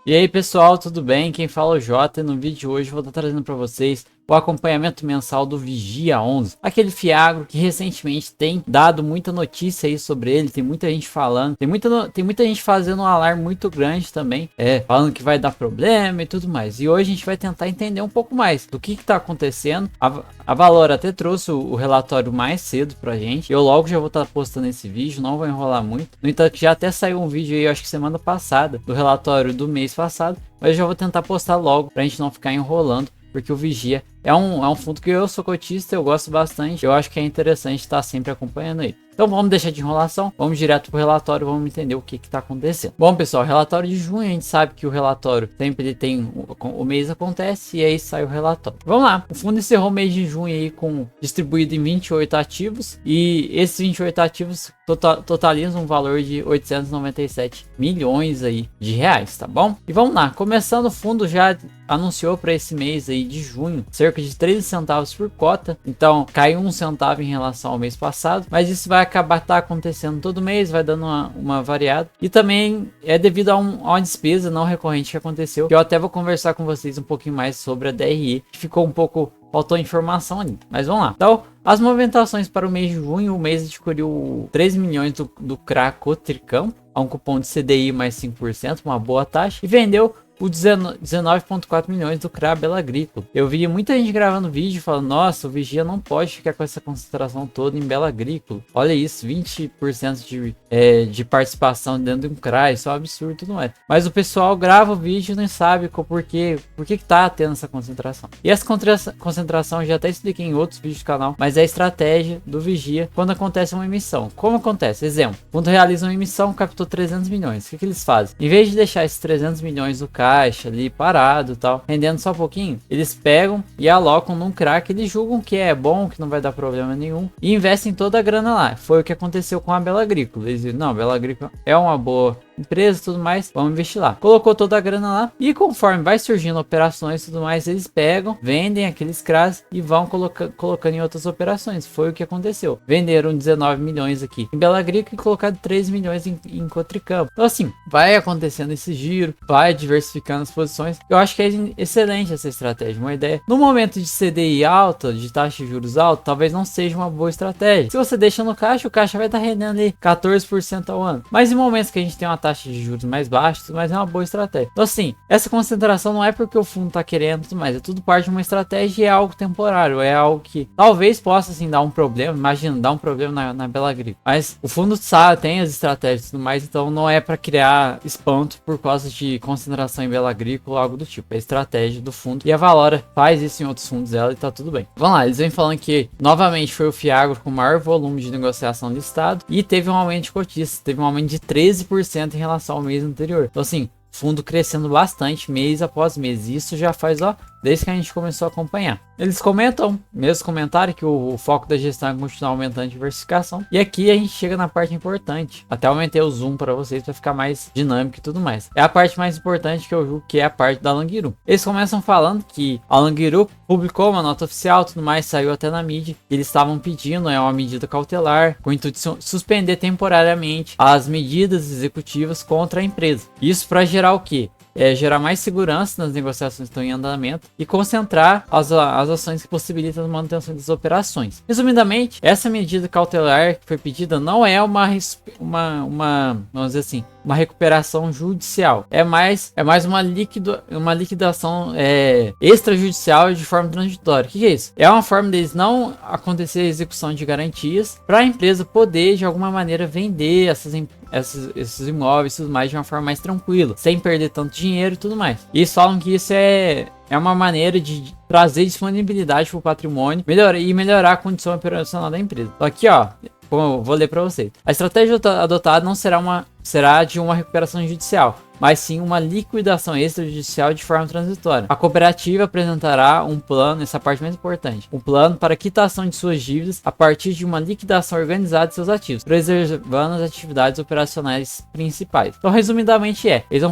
E aí pessoal, tudo bem? Quem fala é o Jota e no vídeo de hoje eu vou estar trazendo para vocês o acompanhamento mensal do Vigia 11, aquele fiagro que recentemente tem dado muita notícia aí sobre ele, tem muita gente falando, tem muita gente fazendo um alarme muito grande também, falando que vai dar problema e tudo mais. E hoje a gente vai tentar entender um pouco mais do que está acontecendo. A Valor até trouxe o relatório mais cedo pra gente, eu logo já vou estar postando esse vídeo, não vou enrolar muito. No entanto, já até saiu um vídeo aí, eu acho que semana passada, do relatório do mês passado, mas eu já vou tentar postar logo pra gente não ficar enrolando, porque o Vigia é um fundo que eu sou cotista, eu gosto bastante, eu acho que é interessante estar sempre acompanhando ele. Então vamos deixar de enrolação, vamos direto pro relatório, vamos entender o que está acontecendo. Bom pessoal, relatório de junho, a gente sabe que o relatório sempre ele tem, o mês acontece e aí sai o relatório. Vamos lá, o fundo encerrou o mês de junho aí distribuído em 28 ativos e esses 28 ativos totalizam um valor de 897 milhões aí de reais, tá bom? E vamos lá, começando, o fundo já anunciou para esse mês aí de junho cerca de 13 centavos por cota, então caiu 1 centavo em relação ao mês passado, mas isso vai acabar acontecendo todo mês, vai dando uma variada, e também é devido a uma despesa não recorrente que aconteceu, que eu até vou conversar com vocês um pouquinho mais sobre a DRE, que ficou um pouco, faltou informação ali, mas vamos lá. Então, as movimentações para o mês de junho, o mês adquiriu 3 milhões do CRA Cotricampo, a um cupom de CDI mais 5%, uma boa taxa, e vendeu o 19,4 milhões do CRA Bela Agrícola. Eu vi muita gente gravando vídeo falando, nossa, o Vigia não pode ficar com essa concentração toda em Bela Agrícola. Olha isso, 20% de participação dentro de um CRA, isso é um absurdo, tudo mais. Mas o pessoal grava o vídeo e não sabe por que tá tendo essa concentração. E essa concentração eu já até expliquei em outros vídeos do canal, mas é a estratégia do Vigia quando acontece uma emissão. Como acontece? Exemplo, quando realiza uma emissão, captou 300 milhões. O que eles fazem? Em vez de deixar esses 300 milhões do caixa ali parado e tal, rendendo só um pouquinho, eles pegam e alocam num CRA que eles julgam que é bom, que não vai dar problema nenhum, e investem toda a grana lá. Foi o que aconteceu com a Bela Agrícola. Eles viram, não, a Bela Agrícola é uma boa empresa e tudo mais, vamos investir lá. Colocou toda a grana lá e conforme vai surgindo operações e tudo mais, eles pegam, vendem aqueles CRAs e vão colocando em outras operações. Foi o que aconteceu. Venderam 19 milhões aqui em Bela Agrícola e colocaram 3 milhões em Cotricampo. Então assim, vai acontecendo esse giro, vai diversificando as posições. Eu acho que é excelente essa estratégia, uma ideia. No momento de CDI alta, de taxa de juros alta, talvez não seja uma boa estratégia. Se você deixa no caixa, o caixa vai estar rendendo ali 14% ao ano. Mas em momentos que a gente tem uma taxa de juros mais baixa, mas é uma boa estratégia. Então assim, essa concentração não é porque o fundo tá querendo, mas é tudo parte de uma estratégia e é algo temporário, é algo que talvez possa assim dar um problema, imagina, dar um problema na Bela Agrícola. Mas o fundo sabe, tem as estratégias e tudo mais, então não é para criar espanto por causa de concentração em Bela Agrícola ou algo do tipo, é a estratégia do fundo e a Valora faz isso em outros fundos dela e tá tudo bem. Vamos lá, eles vêm falando que novamente foi o Fiagro com o maior volume de negociação listado e teve um aumento de cotistas, teve um aumento de 13% em relação ao mês anterior. Então assim, fundo crescendo bastante mês após mês. Isso já faz, ó, desde que a gente começou a acompanhar. Eles comentam, mesmo comentário, que o foco da gestão é continuar aumentando a diversificação. E aqui a gente chega na parte importante. Até aumentei o zoom para vocês para ficar mais dinâmico e tudo mais. É a parte mais importante que eu julgo que é a parte da Languiru. Eles começam falando que a Languiru publicou uma nota oficial, tudo mais, saiu até na mídia. Eles estavam pedindo uma medida cautelar com o intuito de suspender temporariamente as medidas executivas contra a empresa. Isso para gerar o quê? Gerar mais segurança nas negociações que estão em andamento e concentrar as ações que possibilitam a manutenção das operações. Resumidamente, essa medida cautelar que foi pedida não é vamos dizer assim, uma recuperação judicial. É mais uma liquidação extrajudicial de forma transitória. O que é isso? É uma forma deles não acontecer a execução de garantias para a empresa poder de alguma maneira vender esses imóveis e tudo mais de uma forma mais tranquila, sem perder tanto dinheiro e tudo mais. E eles falam que isso é uma maneira de trazer disponibilidade para o patrimônio e melhorar a condição operacional da empresa. Então aqui, ó, vou ler para vocês. A estratégia adotada não será de uma recuperação judicial, mas sim uma liquidação extrajudicial de forma transitória. A cooperativa apresentará um plano, essa parte mais importante, um plano para quitação de suas dívidas a partir de uma liquidação organizada de seus ativos, preservando as atividades operacionais principais. Então, resumidamente eles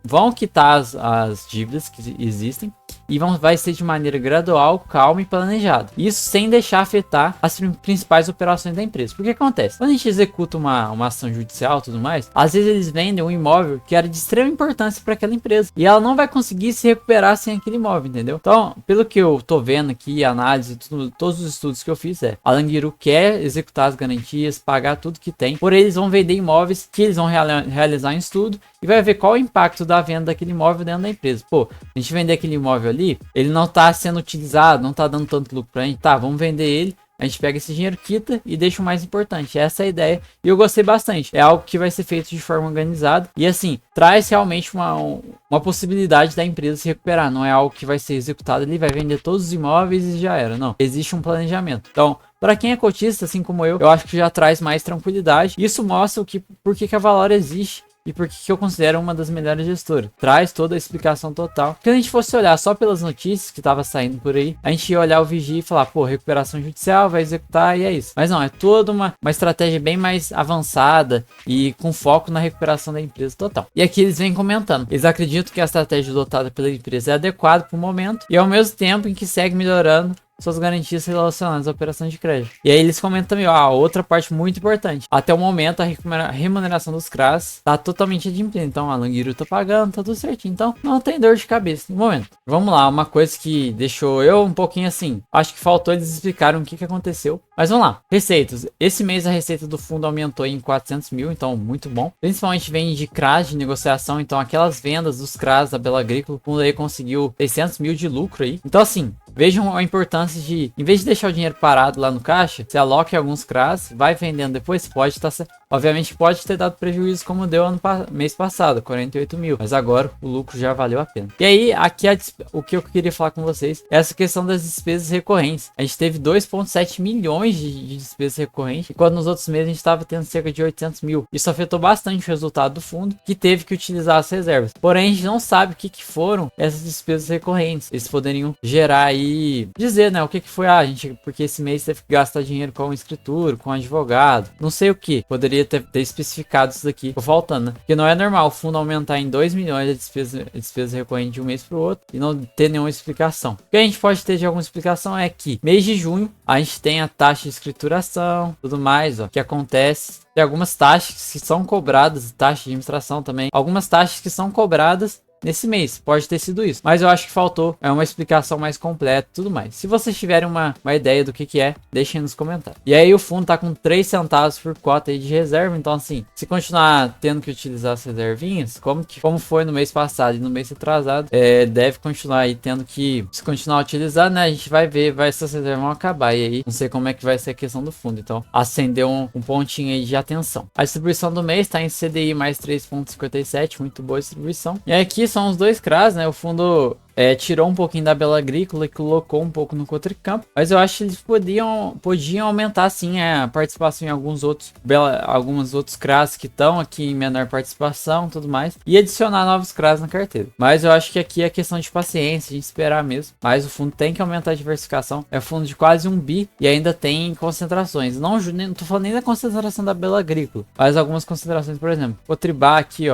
vão quitar as dívidas que existem e vai ser de maneira gradual, calma e planejada. Isso sem deixar afetar as principais operações da empresa. Porque acontece? Quando a gente executa uma ação judicial e tudo mais, às vezes eles vendem um imóvel que era de extrema importância para aquela empresa e ela não vai conseguir se recuperar sem aquele imóvel, entendeu? Então, pelo que eu tô vendo aqui, análise, todos os estudos que eu fiz a Languiru quer executar as garantias, pagar tudo que tem, porém eles vão vender imóveis que eles vão realizar um estudo e vai ver qual o impacto da venda daquele imóvel dentro da empresa. Pô, a gente vender aquele imóvel ali, ele não tá sendo utilizado, não tá dando tanto lucro pra gente, tá, vamos vender ele. A gente pega esse dinheiro, quita e deixa o mais importante. Essa é a ideia. E eu gostei bastante. É algo que vai ser feito de forma organizada. E assim, traz realmente uma possibilidade da empresa se recuperar. Não é algo que vai ser executado ali, vai vender todos os imóveis e já era. Não. Existe um planejamento. Então, para quem é cotista, assim como eu acho que já traz mais tranquilidade. Isso mostra por que a Valor existe. E por que eu considero uma das melhores gestoras. Traz toda a explicação total. Se a gente fosse olhar só pelas notícias que tava saindo por aí, a gente ia olhar o Vigia e falar, pô, recuperação judicial, vai executar e é isso. Mas não, é toda uma estratégia bem mais avançada e com foco na recuperação da empresa total. E aqui eles vêm comentando. Eles acreditam que a estratégia adotada pela empresa é adequada para o momento e ao mesmo tempo em que segue melhorando suas garantias relacionadas à operação de crédito. E aí eles comentam também, outra parte muito importante. Até o momento, a remuneração dos CRAs tá totalmente adimplente. Então, a Languiru tá pagando, tá tudo certinho. Então, não tem dor de cabeça no momento. Vamos lá, uma coisa que deixou eu um pouquinho assim. Acho que faltou eles explicarem o que aconteceu. Mas vamos lá. Receitas. Esse mês a receita do fundo aumentou em 400 mil, então muito bom. Principalmente vem de CRAs de negociação. Então, aquelas vendas dos CRAs da Bela Agrícola, o fundo aí conseguiu 600 mil de lucro aí. Então, assim, vejam a importância de, em vez de deixar o dinheiro parado lá no caixa, você aloca em alguns CRAs, vai vendendo depois, pode estar... Obviamente pode ter dado prejuízo como deu mês passado, 48 mil. Mas agora o lucro já valeu a pena. E aí, aqui o que eu queria falar com vocês é essa questão das despesas recorrentes. A gente teve 2,7 milhões de despesas recorrentes, enquanto nos outros meses a gente estava tendo cerca de 800 mil. Isso afetou bastante o resultado do fundo, que teve que utilizar as reservas. Porém, a gente não sabe o que foram essas despesas recorrentes. Eles poderiam gerar aí, dizer, né, o que foi, gente, porque esse mês teve que gastar dinheiro com escritura, com advogado, não sei o que. Poderia ter especificado isso daqui. Ficou faltando, né? Porque não é normal o fundo aumentar em 2 milhões de despesas recorrentes de um mês para o outro e não ter nenhuma explicação. O que a gente pode ter de alguma explicação é que mês de junho a gente tem a taxa de escrituração, tudo mais, que acontece. Tem algumas taxas que são cobradas, taxa de administração também. Algumas taxas que são cobradas nesse mês, pode ter sido isso, mas eu acho que faltou uma explicação mais completa e tudo mais. Se vocês tiverem uma ideia do que é, deixem nos comentários. E aí o fundo tá com 3 centavos por cota aí de reserva, então assim, se continuar tendo que utilizar as reservinhas, como foi no mês passado e no mês atrasado, deve continuar aí tendo que, se continuar utilizando, né, a gente vai ver, essas reservas vão acabar, e aí não sei como é que vai ser a questão do fundo, então acendeu um pontinho aí de atenção. A distribuição do mês tá em CDI mais 3,57, muito boa distribuição. E aqui são os dois CRAs, né? O fundo tirou um pouquinho da Bela Agrícola e colocou um pouco no Cotricampo, mas eu acho que eles podiam aumentar sim a participação em alguns outros CRAs que estão aqui em menor participação, tudo mais, e adicionar novos CRAs na carteira. Mas eu acho que aqui é questão de paciência, de esperar mesmo. Mas o fundo tem que aumentar a diversificação. É um fundo de quase 1 bi e ainda tem concentrações. Não tô falando nem da concentração da Bela Agrícola, mas algumas concentrações, por exemplo, Cotribá aqui,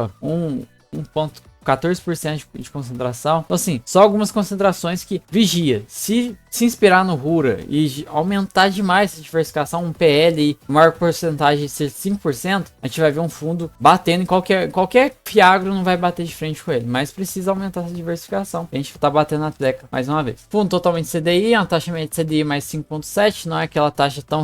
14% de concentração. Então assim, só algumas concentrações que vigia. Se inspirar no Rura e aumentar demais essa diversificação, um PL maior porcentagem de ser 5%, a gente vai ver um fundo batendo em qualquer fiagro, não vai bater de frente com ele, mas precisa aumentar essa diversificação. A gente tá batendo na tecla mais uma vez. Fundo totalmente CDI, uma taxa média de CDI mais 5,7, não é aquela taxa tão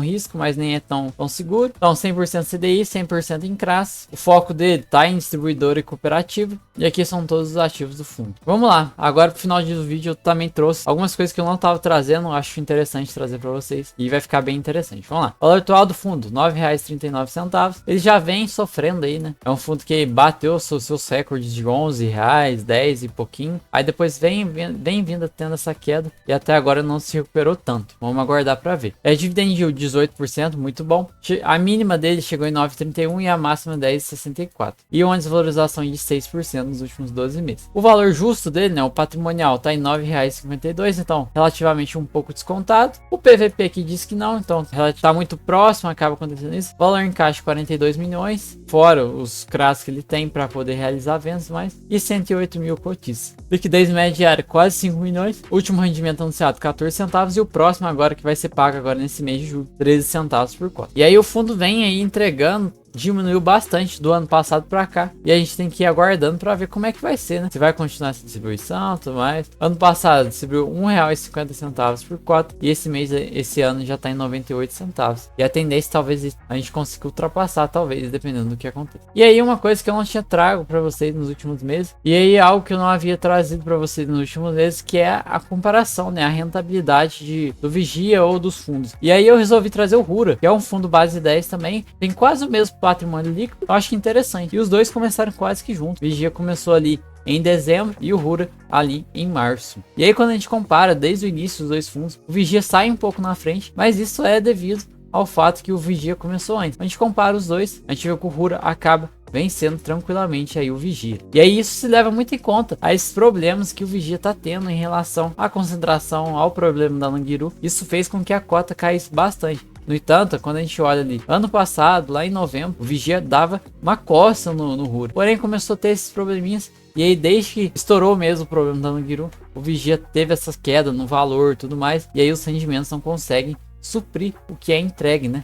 risco, mas nem é tão seguro. Então 100% CDI, 100% em CRAS. O foco dele tá em distribuidor e cooperativo. E aqui são todos os ativos do fundo. Vamos lá, agora pro final do vídeo eu também trouxe algumas coisas que eu não tava trazendo, acho interessante trazer para vocês e vai ficar bem interessante. Vamos lá. O valor atual do fundo, R$ 9,39. Ele já vem sofrendo aí, né? É um fundo que bateu seus recordes de R$11, 10 e pouquinho. Aí depois vem vindo tendo essa queda e até agora não se recuperou tanto. Vamos aguardar para ver. Dividend yield 18%, muito bom. A mínima dele chegou em 9,31 e a máxima 10,64. E uma desvalorização de 6% 6% nos últimos 12 meses. O valor justo dele, né, o patrimonial, tá em R$ 9,52, então relativamente um pouco descontado. O PVP aqui diz que não, então tá muito próximo, acaba acontecendo isso. Valor em caixa 42 milhões, fora os CRAs que ele tem para poder realizar vendas mais, e 108 mil cotistas. Liquidez média diária quase 5 milhões. Último rendimento anunciado 14 centavos e o próximo agora que vai ser pago agora nesse mês de julho, 13 centavos por cota. E aí o fundo vem aí entregando, diminuiu bastante do ano passado para cá, e a gente tem que ir aguardando para ver como é que vai ser, né? Se vai continuar essa distribuição, tudo mais. Ano passado distribuiu R$1,50 por cota, e esse ano já tá em 98 centavos. E a tendência talvez a gente consiga ultrapassar, talvez, dependendo do que aconteça. E aí uma coisa que eu não tinha trago para vocês nos últimos meses, e aí algo que eu não havia trazido para vocês nos últimos meses, que é a comparação, né? A rentabilidade do Vigia ou dos fundos. E aí eu resolvi trazer o Rura, que é um fundo base 10 também, tem quase o mesmo patrimônio líquido, eu acho interessante. E os dois começaram quase que juntos. Vigia começou ali em dezembro e o Rura ali em março. E aí quando a gente compara desde o início dos dois fundos, o Vigia sai um pouco na frente, mas isso é devido ao fato que o Vigia começou antes. A gente compara os dois, a gente vê que o Rura acaba vencendo tranquilamente aí o Vigia. E aí isso se leva muito em conta a esses problemas que o Vigia tá tendo em relação à concentração, ao problema da Languiru. Isso fez com que a cota caísse bastante. No entanto, quando a gente olha ali, ano passado, lá em novembro, o Vigia dava uma coça no Rura. Porém, começou a ter esses probleminhas. E aí, desde que estourou mesmo o problema da Languiru, o Vigia teve essas quedas no valor e tudo mais. E aí os rendimentos não conseguem suprir o que é entregue, né?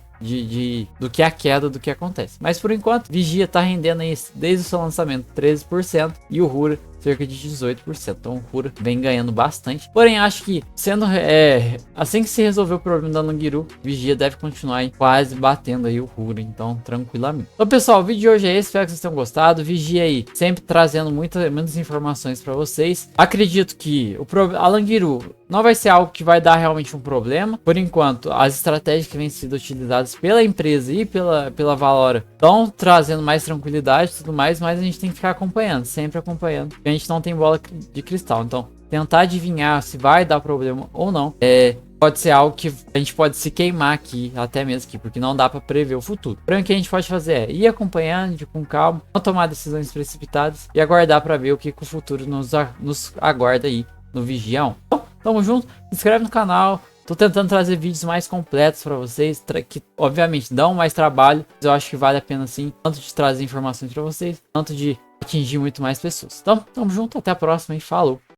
Do que é a queda do que acontece. Mas por enquanto, Vigia tá rendendo aí desde o seu lançamento 13% e o Rura cerca de 18%. Então o Rura vem ganhando bastante. Porém, acho que assim que se resolver o problema da Languiru, Vigia deve continuar aí quase batendo aí o Rura, então tranquilamente. Então pessoal, o vídeo de hoje é esse, espero que vocês tenham gostado. Vigia aí sempre trazendo muitas informações para vocês. Acredito que a Languiru não vai ser algo que vai dar realmente um problema. Por enquanto, as estratégias que vêm sendo utilizadas pela empresa e pela Valora estão trazendo mais tranquilidade e tudo mais, mas a gente tem que ficar acompanhando, sempre acompanhando. A gente não tem bola de cristal, então tentar adivinhar se vai dar problema ou não pode ser algo que a gente pode se queimar aqui, até mesmo aqui, porque não dá para prever o futuro. Porém, o que a gente pode fazer é ir acompanhando com calma, não tomar decisões precipitadas e aguardar para ver o que o futuro nos aguarda aí no Vigia 1. Então, tamo junto, se inscreve no canal. Tô tentando trazer vídeos mais completos para vocês, que obviamente dão mais trabalho, mas eu acho que vale a pena sim, tanto de trazer informações para vocês, tanto de atingir muito mais pessoas. Então, tamo junto, até a próxima e falou!